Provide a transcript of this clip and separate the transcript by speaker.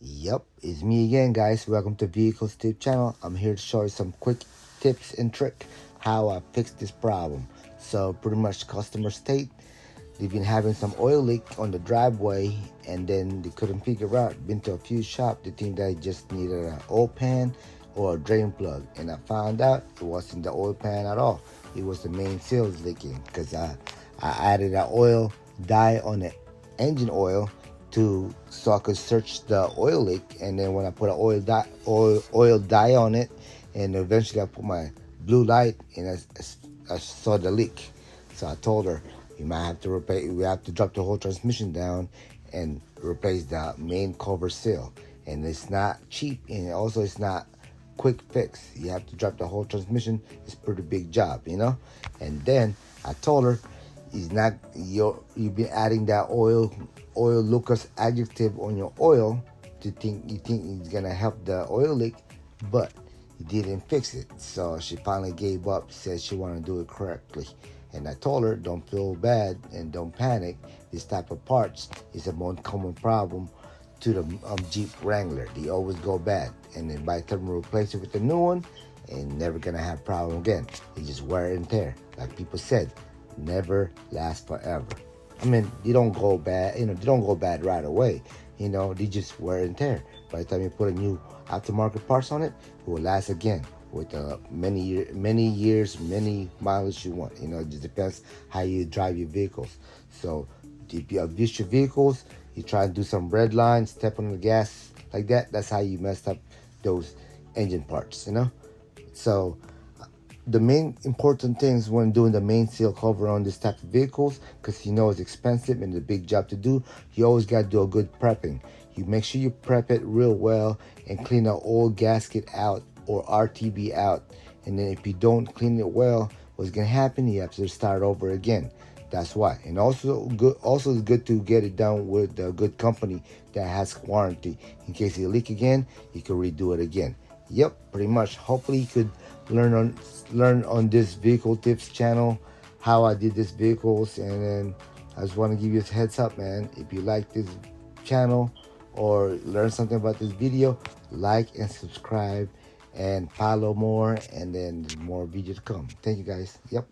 Speaker 1: Yep, it's me again, guys. Welcome to VehiclesTips channel. I'm here to show you some quick tips and trick how I fixed this problem. So pretty much customer state, they've been having some oil leak on the driveway and then they couldn't figure out. Been to a few shops, they think they just needed an oil pan or a drain plug, and I found out it wasn't the oil pan at all. It was the main seals leaking because I added an oil dye on the engine oil so I could search the oil leak, and then when I put an oil dye on it, and eventually I put my blue light, and I saw the leak. So I told her, you might have to replace. We have to drop the whole transmission down and replace the main cover seal. And it's not cheap, and also it's not quick fix. You have to drop the whole transmission. It's a pretty big job, you know. And then I told her, it's not you've been adding that oil Lucas adjective on your oil you think it's gonna help the oil leak, but you didn't fix it. So she finally gave up, said she wanted to do it correctly. And I told her, don't feel bad and don't panic. This type of parts is a more common problem to the Jeep Wrangler. They always go bad, and then by the time we replace it with a new one, and never gonna have problem again. It just wear and tear. Like people said, never last forever. I mean, they don't go bad, they don't go bad right away. They just wear and tear. By the time you put a new aftermarket parts on it, it will last again with many years, many mileage you want. It just depends how you drive your vehicles. So if you abuse your vehicles, you try to do some red line, step on the gas like that, that's how you messed up those engine parts, So the main important things when doing the main seal cover on this type of vehicles, because it's expensive and a big job to do, you always got to do a good prepping. You make sure you prep it real well and clean the old gasket out or RTB out. And then if you don't clean it well, what's gonna happen? You have to start over again. That's why. And also it's good to get it done with a good company that has warranty. In case you leak again, you can redo it again. Yep, pretty much. Hopefully you could learn on this VehiclesTips channel how I did this vehicles. And then I just want to give you a heads up, man. If you like this channel or learn something about this video, like and subscribe and follow more, and then more videos to come. Thank you, guys. Yep.